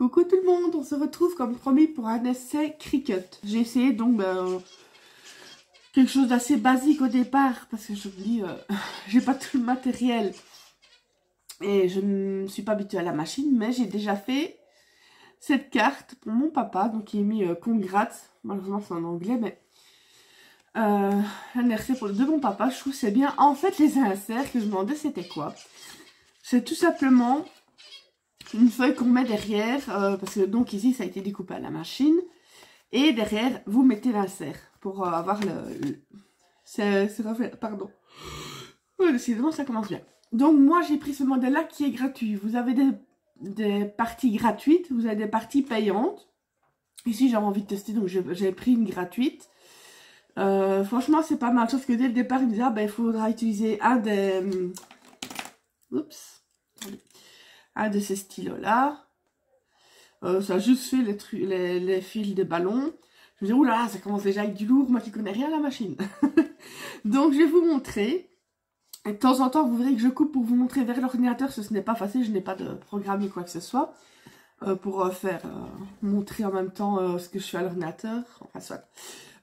Coucou tout le monde, on se retrouve comme promis pour un essai Cricut. J'ai essayé donc quelque chose d'assez basique au départ parce que je me dis, j'ai pas tout le matériel et je ne suis pas habituée à la machine, mais j'ai déjà fait cette carte pour mon papa, donc il est mis congrats, malheureusement c'est en anglais, mais un essai de mon papa, je trouve c'est bien. En fait, les inserts que je me demandais c'était quoi? C'est tout simplement une feuille qu'on met derrière, parce que donc ici ça a été découpé à la machine, et derrière vous mettez l'insert pour avoir pardon. Ouais, décidément ça commence bien. Donc moi j'ai pris ce modèle là qui est gratuit. Vous avez des parties gratuites, vous avez des parties payantes. Ici j'avais envie de tester, donc j'ai pris une gratuite. Franchement c'est pas mal, sauf que dès le départ il me disait il faudra utiliser un de ces stylos là. Ça a juste fait les fils des ballons. Je me dis oula, ça commence déjà avec du lourd, moi qui connais rien à la machine. Donc je vais vous montrer. Et de temps en temps vous verrez que je coupe pour vous montrer vers l'ordinateur, ce n'est pas facile, je n'ai pas de programme ni quoi que ce soit pour montrer en même temps ce que je fais à l'ordinateur. Enfin soit.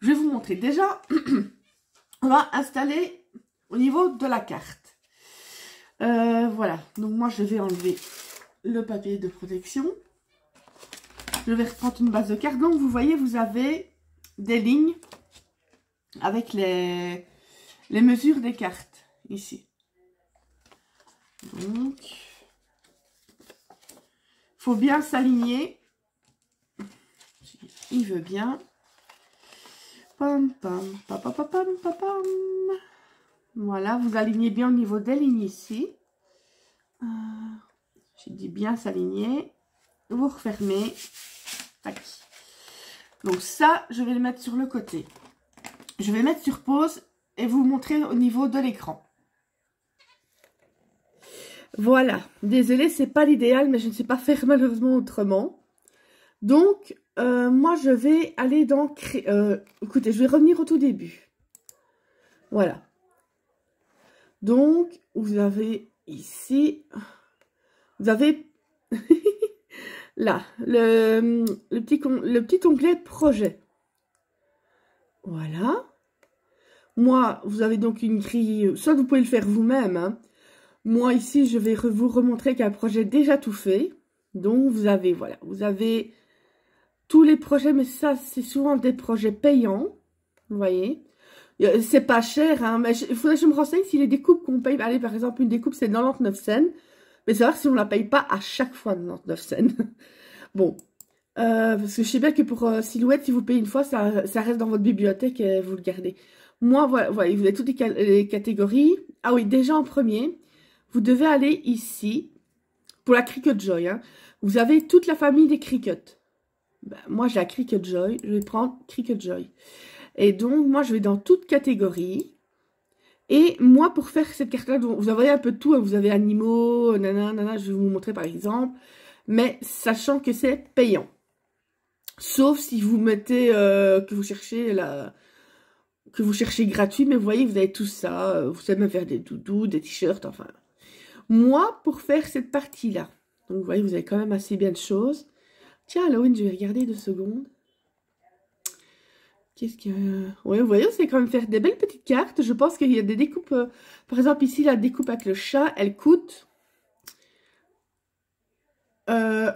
Je vais vous montrer. Déjà, on va installer au niveau de la carte. Voilà, donc moi je vais enlever le papier de protection. Je vais reprendre une base de carte. Donc vous voyez, vous avez des lignes avec les mesures des cartes ici. Donc, faut bien s'aligner. Il veut bien. Pam, pam, pam, pam, pam, pam, pam. Voilà, vous alignez bien au niveau des lignes ici. J'ai dit bien s'aligner. Vous refermez. Tac. Donc ça, je vais le mettre sur le côté. Je vais mettre sur pause et vous montrer au niveau de l'écran. Voilà. Désolée, c'est pas l'idéal, mais je ne sais pas faire malheureusement autrement. Donc, moi, je vais aller dans... écoutez, je vais revenir au tout début. Voilà. Donc, vous avez ici... Vous avez... là, le petit onglet projet. Voilà. Moi, vous avez donc une grille, soit vous pouvez le faire vous-même. Hein. Moi, ici, je vais vous remontrer qu'un projet déjà tout fait. Donc, vous avez, voilà, vous avez tous les projets, mais ça, c'est souvent des projets payants. Vous voyez. C'est pas cher, hein, mais il faudrait que je me renseigne si les découpes qu'on paye, allez, par exemple, une découpe, c'est 99 cents. Mais savoir si on ne la paye pas à chaque fois 99 cents. Bon, parce que je sais bien que pour Silhouette, si vous payez une fois, ça reste dans votre bibliothèque et vous le gardez. Moi, voilà, vous avez toutes les catégories. Ah oui, déjà en premier, vous devez aller ici, pour la Cricut Joy. Hein, vous avez toute la famille des Cricut. Ben, moi, j'ai la Cricut Joy, je vais prendre Cricut Joy. Et donc, moi, je vais dans toute catégorie. Et moi, pour faire cette carte-là, vous avez un peu de tout. Hein, vous avez animaux, nanana, je vais vous montrer par exemple. Mais sachant que c'est payant. Sauf si vous mettez que vous cherchez gratuit. Mais vous voyez, vous avez tout ça. Vous savez même faire des doudous, des t-shirts, enfin. Moi, pour faire cette partie-là. Donc, vous voyez, vous avez quand même assez bien de choses. Tiens, Halloween, je vais regarder 2 secondes. Qu'est-ce que... Oui, vous voyez, c'est quand même faire des belles petites cartes. Je pense qu'il y a des découpes... Par exemple, ici, la découpe avec le chat, elle coûte... non,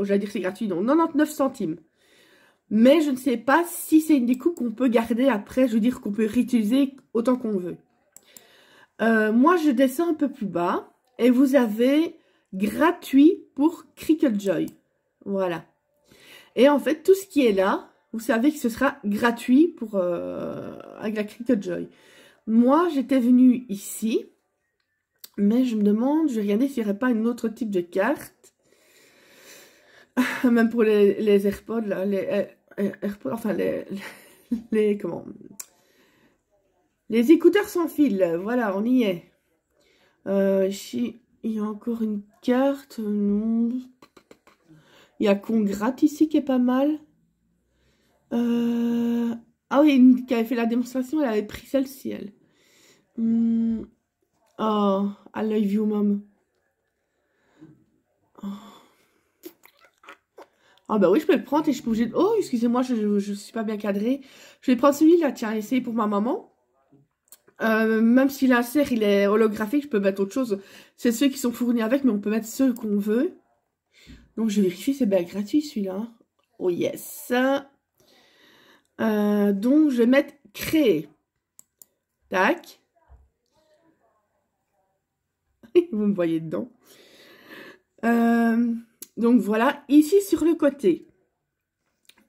j'allais dire c'est gratuit, donc 99 centimes. Mais je ne sais pas si c'est une découpe qu'on peut garder après, je veux dire qu'on peut réutiliser autant qu'on veut. Moi, je descends un peu plus bas et vous avez gratuit pour Cricut Joy. Voilà. Et en fait, tout ce qui est là, vous savez que ce sera gratuit pour avec la Cricut Joy. Moi, j'étais venue ici, mais je me demande, je vais regarder s'il n'y aurait pas un autre type de carte. Même pour les AirPods, là, les AirPods, enfin comment, les écouteurs sans fil, voilà, on y est. Ici, il y a encore une carte, non. Il y a Congrats ici qui est pas mal. Ah oui, qui avait fait la démonstration, elle avait pris celle-ci, elle. Oh, I love you, mom. Oh. Ah bah oui, je peux le prendre et je suis obligée de... Oh, excusez-moi, je suis pas bien cadrée. Je vais prendre celui-là, tiens, essayer pour ma maman. Même si l'insert, il est holographique, je peux mettre autre chose. C'est ceux qui sont fournis avec, mais on peut mettre ceux qu'on veut. Donc, je vérifie, c'est bien gratuit, celui-là. Oh yes. Donc, je vais mettre créer. Tac. Vous me voyez dedans. Donc, voilà. Ici, sur le côté.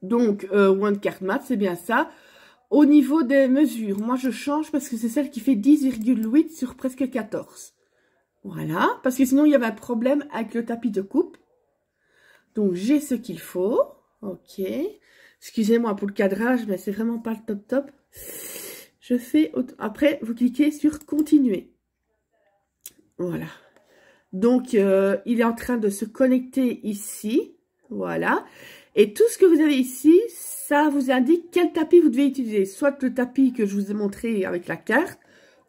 Donc, One Card Mat, c'est bien ça. Au niveau des mesures, moi, je change parce que c'est celle qui fait 10,8 sur presque 14. Voilà. Parce que sinon, il y avait un problème avec le tapis de coupe. Donc, j'ai ce qu'il faut. Ok. Excusez-moi pour le cadrage, mais c'est vraiment pas le top. Je fais... Après, vous cliquez sur continuer. Voilà. Donc, il est en train de se connecter ici. Voilà. Et tout ce que vous avez ici, ça vous indique quel tapis vous devez utiliser. Soit le tapis que je vous ai montré avec la carte,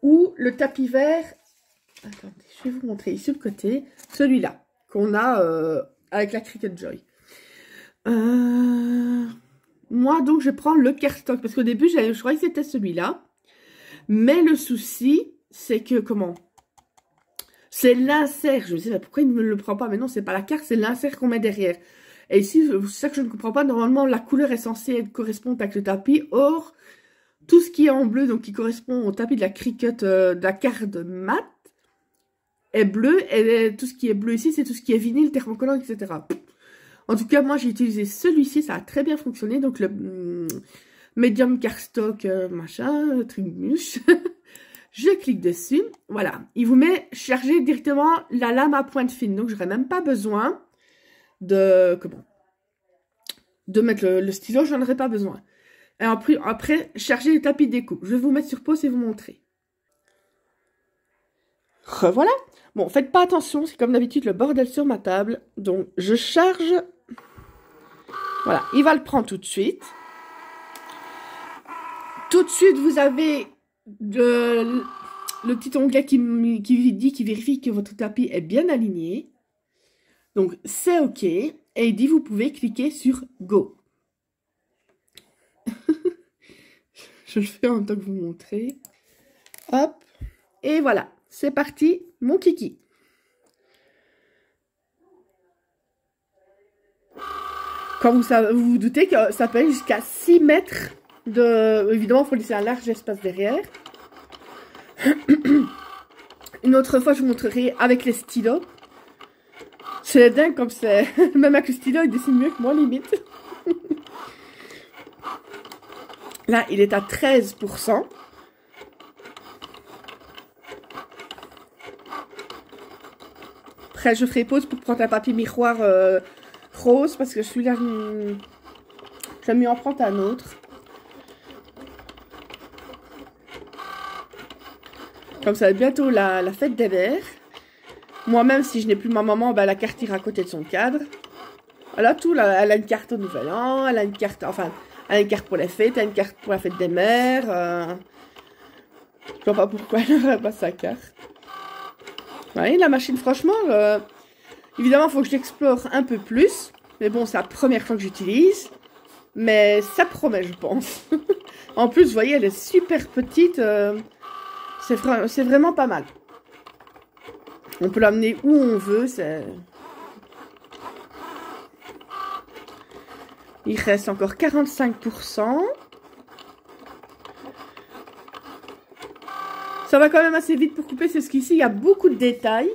ou le tapis vert. Attendez, je vais vous montrer ici le côté. Celui-là, qu'on a avec la Cricut Joy. Moi, donc, je prends le cardstock. Parce qu'au début, je croyais que c'était celui-là. Mais le souci, c'est que, comment? C'est l'insert. Je me disais, pourquoi il ne me le prend pas? Mais non, c'est pas la carte, c'est l'insert qu'on met derrière. Et ici, c'est ça que je ne comprends pas. Normalement, la couleur est censée correspondre avec le tapis. Or, tout ce qui est en bleu, donc qui correspond au tapis de la Cricut, de la carte mat, est bleu. Et tout ce qui est bleu ici, c'est tout ce qui est vinyle, thermocollant, etc. En tout cas, moi, j'ai utilisé celui-ci. Ça a très bien fonctionné. Donc, le medium cardstock, machin, truc-muche. Je clique dessus. Voilà. Il vous met charger directement la lame à pointe fine. Donc, je n'aurai même pas besoin de mettre le stylo, j'en aurais pas besoin. Et après, charger les tapis de découpe. Je vais vous mettre sur pause et vous montrer. Voilà. Bon, faites pas attention, c'est comme d'habitude le bordel sur ma table. Donc, je charge. Voilà, il va le prendre tout de suite. Tout de suite, vous avez le petit onglet qui vérifie que votre tapis est bien aligné. Donc, c'est OK. Et il dit, vous pouvez cliquer sur Go. Je le fais en même temps que vous montrez. Hop. Et voilà. C'est parti, mon kiki. Quand vous vous doutez que ça peut aller jusqu'à 6 mètres de... Évidemment, il faut laisser un large espace derrière. Une autre fois, je vous montrerai avec les stylos. C'est dingue comme c'est... Même avec le stylo, il dessine mieux que moi, limite. Là, il est à 13%. Après, je ferai pause pour prendre un papier miroir rose. Parce que celui-là, j'aime mieux en prendre un autre. Comme ça va être bientôt la fête des mères. Moi-même, si je n'ai plus ma maman, ben, la carte ira à côté de son cadre. Elle a tout, là. Elle a une carte au Nouvel An, elle a une carte, enfin, elle a une carte pour les fêtes, elle a une carte pour la fête des mères. Je vois pas pourquoi elle n'aurait pas sa carte. Vous voyez, la machine, franchement, évidemment, il faut que je l'explore un peu plus. Mais bon, c'est la première fois que j'utilise. Mais ça promet, je pense. En plus, vous voyez, elle est super petite. C'est vraiment pas mal. On peut l'amener où on veut. Il reste encore 45%. Ça va quand même assez vite pour couper. C'est ce qu'ici, il y a beaucoup de détails.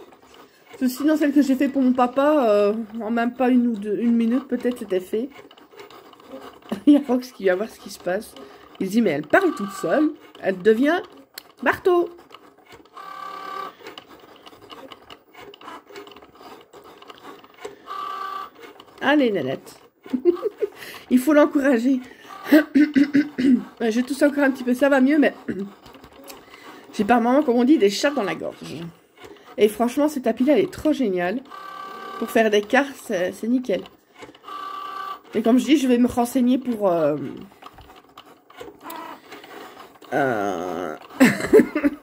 Sinon, celle que j'ai fait pour mon papa, en même pas une minute, peut-être, c'était fait. Il y a Rox qui va voir ce qui se passe. Il se dit, mais elle parle toute seule. Elle devient marteau. Allez, Nanette. Il faut l'encourager. Je tousse encore un petit peu, ça va mieux, mais j'ai par moments, comme on dit, des chats dans la gorge. Et franchement, ce tapis-là, il est trop génial. Pour faire des cartes, c'est nickel. Et comme je dis, je vais me renseigner pour...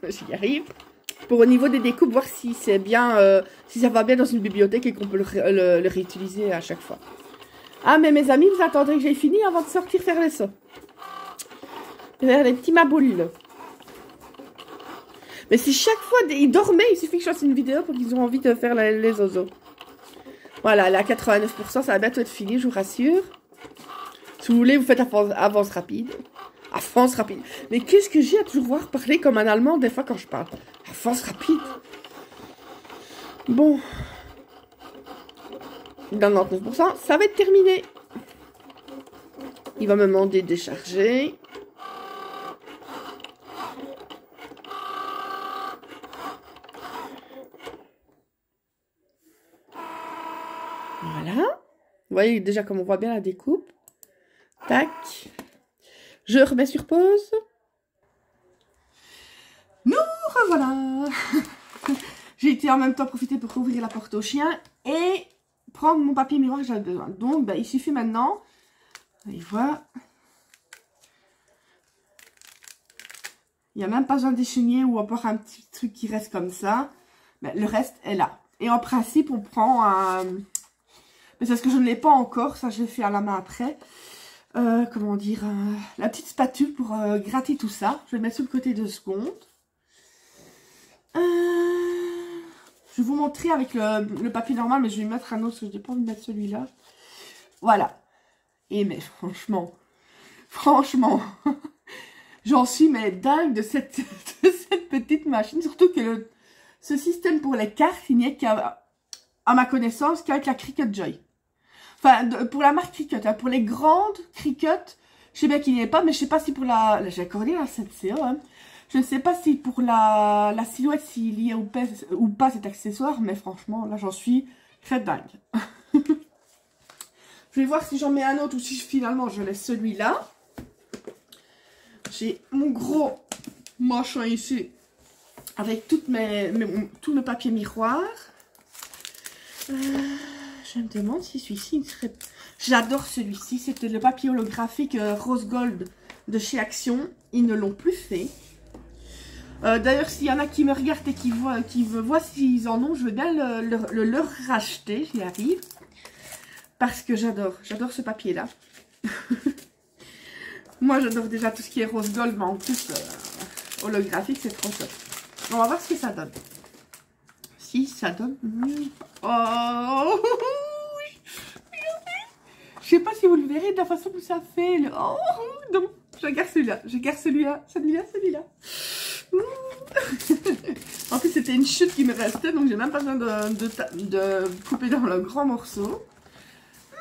J'y arrive. Pour au niveau des découpes, voir si c'est bien, si ça va bien dans une bibliothèque et qu'on peut le réutiliser à chaque fois. Ah, mais mes amis, vous attendrez que j'ai fini avant de sortir faire les sauts. Faire les petits maboules. Mais si chaque fois ils dormaient, il suffit que je fasse une vidéo pour qu'ils aient envie de faire les oiseaux. Voilà, là, 89%, ça va bientôt être fini, je vous rassure. Si vous voulez, vous faites avance rapide. Avance rapide. Mais qu'est-ce que j'ai à toujours voir parler comme un Allemand des fois quand je parle? Avance rapide. Bon. 99%, ça va être terminé. Il va me demander de décharger. Voilà. Vous voyez déjà comme on voit bien la découpe. Tac. Je remets sur pause. Nous revoilà. J'ai été en même temps profiter pour ouvrir la porte au chien et prendre mon papier miroir que j'avais besoin. Donc, il suffit maintenant. Allez voir. Il n'y a même pas besoin d'écheniller ou encore un petit truc qui reste comme ça. Mais le reste est là. Et en principe, on prend un... Mais c'est parce que je ne l'ai pas encore. Ça, je l'ai fait à la main après. Comment dire, la petite spatule pour gratter tout ça. Je vais le mettre sur le côté 2 secondes. Je vais vous montrer avec le papier normal, mais je vais mettre un autre parce que je n'ai pas envie de mettre celui-là. Voilà. Et mais franchement, j'en suis mais dingue de cette petite machine. Surtout que ce système pour les cartes, il n'y est qu'à ma connaissance qu'avec la Cricut Joy. Enfin, pour la marque Cricut, hein, pour les grandes Cricut, je sais bien qu'il n'y est pas, mais je sais pas si pour la j'ai accordé la 7CO, hein. Je ne sais pas si pour la silhouette, s'il y a ou pas cet accessoire, mais franchement, là, j'en suis très dingue. Je vais voir si j'en mets un autre ou si finalement je laisse celui-là. J'ai mon gros machin ici avec tout mes papiers miroirs. Je me demande si celui-ci serait... J'adore celui-ci. C'était le papier holographique Rose Gold de chez Action. Ils ne l'ont plus fait. D'ailleurs, s'il y en a qui me regardent et qui voient s'ils en ont, je veux bien leur racheter. J'y arrive. Parce que j'adore ce papier-là. Moi, j'adore déjà tout ce qui est Rose Gold, mais en plus, holographique, c'est trop top. On va voir ce que ça donne. Si ça donne... Oh, je sais pas si vous le verrez de la façon que ça fait. Oh, non, je garde celui-là. Je garde celui-là. En plus, c'était une chute qui me restait, donc j'ai même pas besoin de couper dans le grand morceau.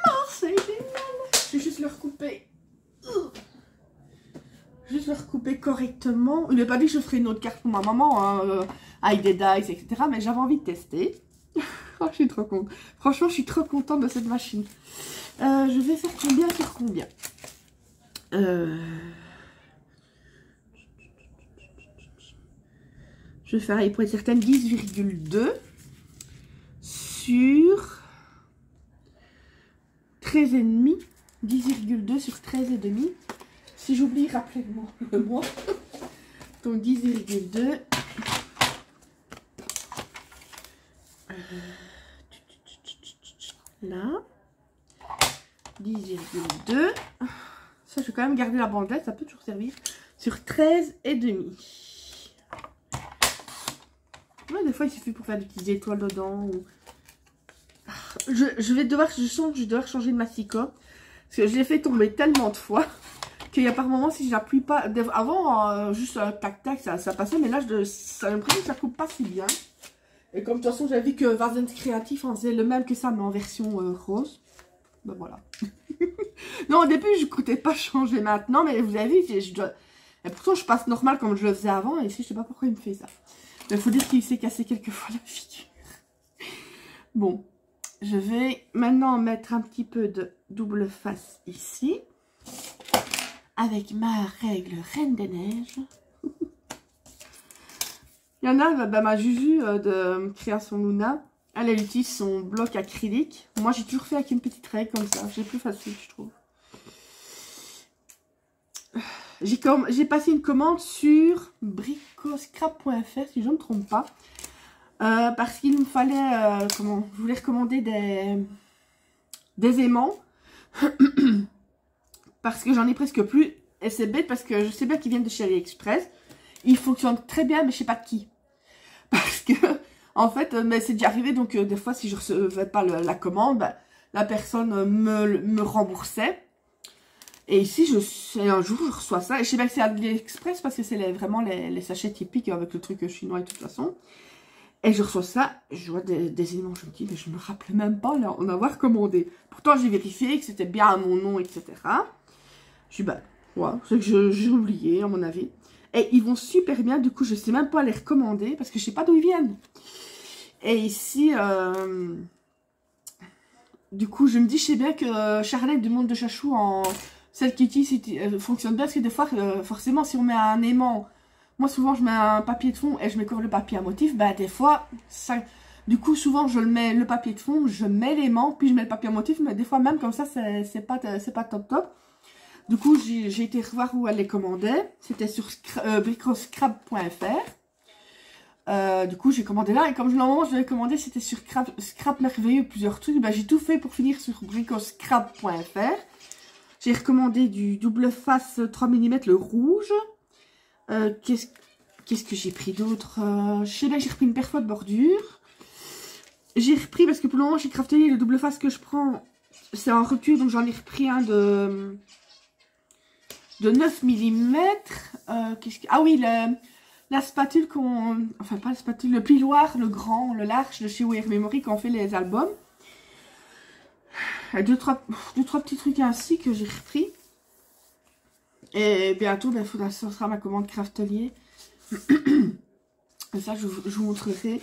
Non, c'est génial. Je vais juste le recouper. Juste le recouper correctement. Il n'a pas dit que je ferais une autre carte pour ma maman, hein, avec des dice, etc. Mais j'avais envie de tester. Oh, je suis trop contente. Franchement, je suis trop contente de cette machine. Je vais faire combien sur combien Je vais faire, pour être certaine, 10,2 sur 13,5. 10,2 sur 13,5. Si j'oublie, rappelez-moi le mois. Donc 10,2. Là. 10,2. Ça, je vais quand même garder la bandelette, ça peut toujours servir. Sur 13,5. Ouais, des fois, il suffit pour faire des petites étoiles dedans. Ou... Je vais devoir changer de masticot. Parce que je l'ai fait tomber tellement de fois qu'il y a par moment, si je n'appuie pas... Avant, juste tac tac, ça passait. Mais là, ça l'impression que ça coupe pas si bien. Et comme de toute façon, j'avais vu que Varzens Créatif en faisait le même que ça, mais en version rose. Ben voilà. Non, au début, je ne comptais pas changer maintenant. Mais vous avez vu, et pourtant, je passe normal comme je le faisais avant. Et ici, je sais pas pourquoi il me fait ça. Mais il faut dire qu'il s'est cassé quelques fois la figure. Bon. Je vais maintenant mettre un petit peu de double face ici. Avec ma règle Reine des Neiges. Il y en a, ma Juju de Création Luna. Elle utilise son bloc acrylique. Moi, j'ai toujours fait avec une petite règle comme ça. C'est plus facile, je trouve. J'ai passé une commande sur bricoscrap.fr, si je ne me trompe pas. Parce qu'il me fallait, je voulais recommander des aimants Parce que j'en ai presque plus. Et c'est bête parce que je sais bien qu'ils viennent de chez AliExpress. Ils fonctionnent très bien, mais je sais pas de qui. Parce que, en fait, mais c'est déjà arrivé. Donc, des fois, si je recevais pas la commande, bah, la personne me remboursait. Et ici, un jour, je reçois ça. Et je sais bien que c'est AliExpress parce que c'est vraiment les sachets typiques avec le truc chinois et de toute façon. Et je reçois ça, je vois des éléments, je me dis, mais je me rappelais même pas là, en avoir commandé. Pourtant, j'ai vérifié que c'était bien à mon nom, etc. Je dis, bah, ouais, c'est que j'ai oublié, à mon avis. Et ils vont super bien, du coup, je sais même pas les recommander, parce que je sais pas d'où ils viennent. Et ici, du coup, je me dis, je sais bien que Charlotte du Monde de Chachou, celle qui utilise, fonctionne bien, parce que des fois, forcément, si on met un aimant... Moi, souvent, je mets un papier de fond et je mets encore le papier à motif. Bah, des fois, ça... Du coup, souvent, je le mets le papier de fond, je mets l'aimant, puis je mets le papier à motif. Mais des fois, même comme ça, c'est pas top top. Du coup, j'ai été revoir où elle les commandait. C'était sur bricoscrap.fr. Du coup, j'ai commandé là. Et comme normalement, je l'avais commandé, c'était sur Scrap Merveilleux, plusieurs trucs. Bah, j'ai tout fait pour finir sur bricoscrap.fr. J'ai recommandé du double face 3 mm, le rouge. Qu'est-ce que j'ai pris d'autre? Je sais bien que j'ai repris une perfo de bordure. J'ai repris, parce que pour le moment, chez Craftelier, le double face que je prends, c'est en rupture. Donc, j'en ai repris un de 9 mm. Ah oui, la spatule qu'on... Enfin, pas la spatule, le plioir, le grand, le large de chez Wear Memory quand on fait les albums. Deux, trois petits trucs ainsi que j'ai repris. Et bientôt, ben, ça sera ma commande Craftelier. Et ça, je vous montrerai.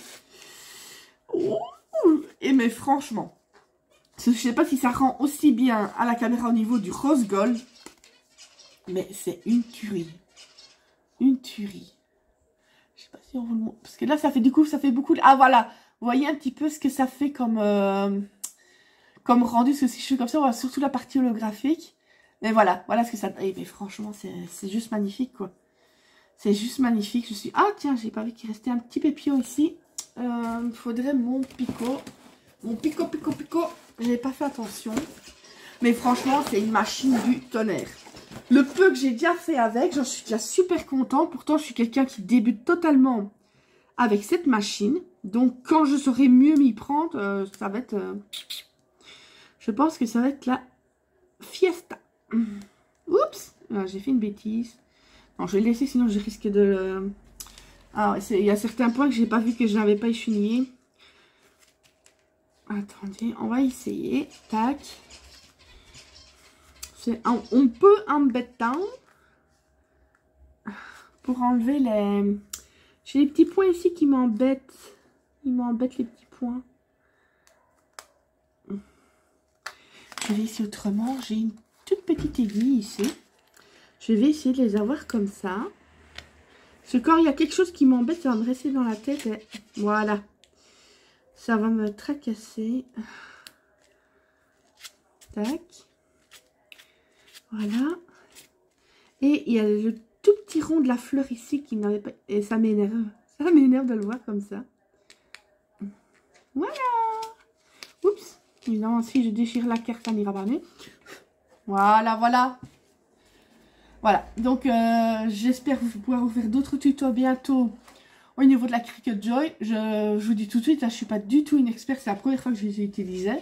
Oh, et mais franchement, je sais pas si ça rend aussi bien à la caméra au niveau du rose gold. Mais c'est une tuerie. Une tuerie. Je sais pas si on vous le montre. Parce que là, ça fait du coup, ça fait beaucoup de... Ah, voilà. Vous voyez un petit peu ce que ça fait comme rendu. Parce que si je fais comme ça, on voit surtout la partie holographique. Mais voilà ce que ça... Et mais franchement, c'est juste magnifique, quoi. C'est juste magnifique. Je suis... Ah, tiens, j'ai pas vu qu'il restait un petit pépillon ici. Il faudrait mon picot. Mon picot. J'ai pas fait attention. Mais franchement, c'est une machine du tonnerre. Le peu que j'ai déjà fait avec, j'en suis déjà super content. Pourtant, je suis quelqu'un qui débute totalement avec cette machine. Donc, quand je saurai mieux m'y prendre, ça va être... je pense que ça va être la fiesta. Oups, j'ai fait une bêtise. Non, je vais le laisser, sinon je risque de le... Alors, il y a certains points que j'ai pas vu que je n'avais pas échenillé. Attendez, on va essayer. Tac. On peut embêter pour enlever les... J'ai des petits points ici qui m'embêtent. Ils m'embêtent les petits points. Je vais essayer autrement. J'ai une toute petite aiguille ici. Je vais essayer de les avoir comme ça. Parce que quand il y a quelque chose qui m'embête, ça va me rester dans la tête. Et voilà. Ça va me tracasser. Tac. Voilà. Et il y a le tout petit rond de la fleur ici qui n'avait pas... Et ça m'énerve. Ça m'énerve de le voir comme ça. Voilà. Oups. Évidemment, si je déchire la carte, ça n'ira pas mieux. Voilà. Voilà. Donc, j'espère pouvoir vous faire d'autres tutos bientôt au niveau de la Cricut Joy. Je vous dis tout de suite, là, je ne suis pas du tout une experte. C'est la première fois que je les utilisais.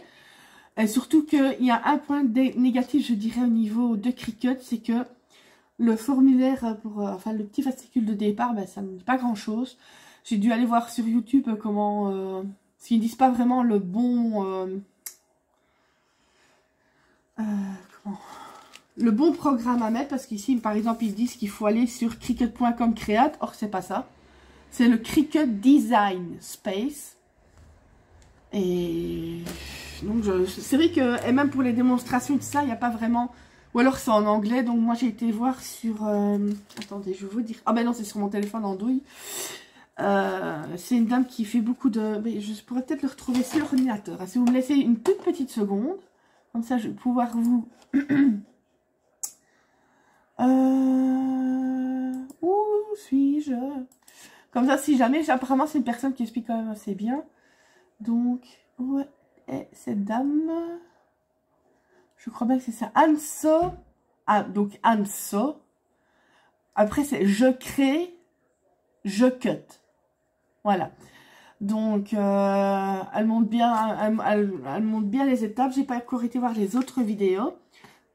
Et surtout qu'il y a un point négatif, je dirais, au niveau de Cricut, c'est que le formulaire pour, enfin, le petit fascicule de départ, ben, ça ne dit pas grand-chose. J'ai dû aller voir sur YouTube comment, s'ils ne disent pas vraiment le bon, le bon programme à mettre, parce qu'ici, par exemple, ils disent qu'il faut aller sur cricut.com create. Or, c'est pas ça. C'est le Cricut Design Space. Et donc, c'est vrai que, et même pour les démonstrations, tout ça, il n'y a pas vraiment... Ou alors, c'est en anglais. Donc, moi, j'ai été voir sur... attendez, je vais vous dire... Ah ben non, c'est sur mon téléphone Android. C'est une dame qui fait beaucoup de... Mais je pourrais peut-être le retrouver sur l'ordinateur. Si vous me laissez une toute petite seconde. Comme ça, je vais pouvoir vous... où suis-je? Comme ça, si jamais... Apparemment, c'est une personne qui explique quand même assez bien. Donc, où est cette dame? Je crois bien que c'est ça. Anso. Ah, donc Anso. Après, c'est je crée, je cut. Voilà. Donc, elle montre bien, elle montre bien les étapes. J'ai pas encore été voir les autres vidéos.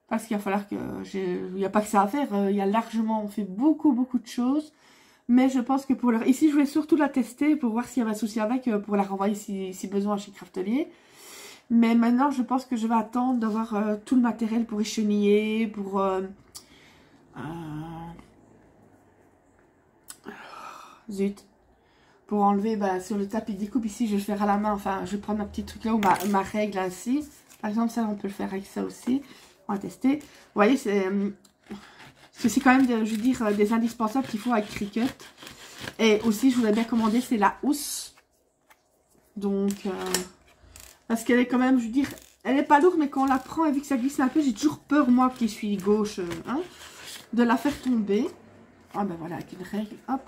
Parce qu'il va falloir que... Il n'y a pas que ça à faire. Il y a largement... On fait beaucoup de choses. Mais je pense que pour leur... Ici, je voulais surtout la tester pour voir s'il y avait un souci avec. Pour la renvoyer si besoin chez Craftelier. Mais maintenant, je pense que je vais attendre d'avoir tout le matériel pour écheniller, pour... zut. Pour enlever sur le tapis de découpe. Ici, je vais le faire à la main. Enfin, je vais prendre ma petite truc là ou ma règle ainsi. Par exemple, ça, on peut le faire avec ça aussi. On va tester. Vous voyez, c'est quand même, je veux dire, des indispensables qu'il faut avec Cricut. Et aussi, je voudrais bien commander, c'est la housse. Donc, parce qu'elle est quand même, je veux dire, elle n'est pas lourde, mais quand on la prend et vu que ça glisse un peu, j'ai toujours peur, moi qui suis gauche, de la faire tomber. Ah ben voilà, avec une règle, hop.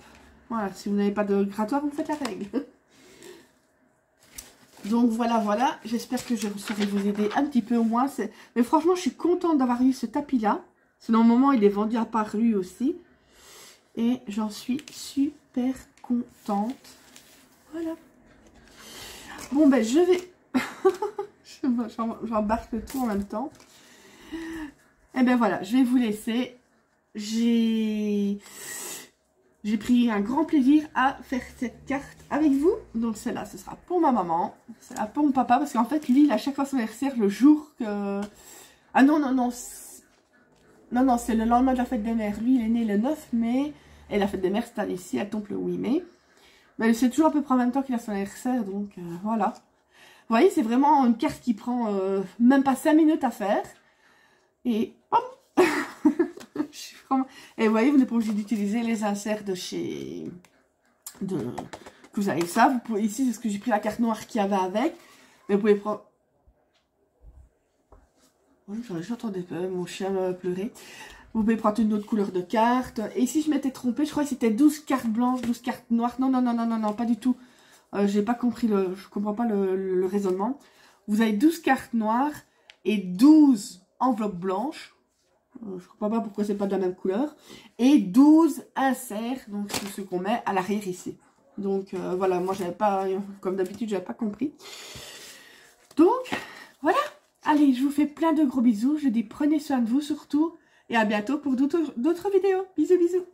Voilà, si vous n'avez pas de grattoir, vous faites la règle. Donc voilà, j'espère que je saurai vous aider un petit peu au moins. Mais franchement, je suis contente d'avoir eu ce tapis-là. Sinon, au moment, il est vendu à part lui aussi. Et j'en suis super contente. Voilà. Bon, ben, je vais... J'embarque le tout en même temps. Et ben voilà, je vais vous laisser. J'ai pris un grand plaisir à faire cette carte avec vous. Donc celle-là, ce sera pour ma maman. Celle-là pour mon papa. Parce qu'en fait, lui, il a chaque fois son anniversaire le jour que... Ah non, non, c'est le lendemain de la fête des mères. Lui, il est né le 9 mai. Et la fête des mères, cette année-ci, elle tombe le 8 mai. Mais c'est toujours à peu près en même temps qu'il a son anniversaire. Donc voilà. Vous voyez, c'est vraiment une carte qui prend même pas 5 minutes à faire. Et hop. Et vous voyez, vous n'êtes pas obligé d'utiliser les inserts de chez... que vous avez ça. Vous pouvez... Ici, c'est ce que j'ai pris la carte noire qu'il y avait avec. Mais vous pouvez prendre... Oui, j'entendais pas mon chien pleurer. Vous pouvez prendre une autre couleur de carte. Et ici, je m'étais trompée. Je crois que c'était 12 cartes blanches, 12 cartes noires. Non, pas du tout. J'ai pas compris je comprends pas le raisonnement. Vous avez 12 cartes noires et 12 enveloppes blanches. Je comprends pas pourquoi c'est pas de la même couleur. Et 12 inserts, donc c'est ce qu'on met à l'arrière ici. Donc voilà, moi j'avais pas, comme d'habitude, j'avais pas compris. Donc voilà. Allez, je vous fais plein de gros bisous. Je dis prenez soin de vous surtout. Et à bientôt pour d'autres vidéos. Bisous, bisous.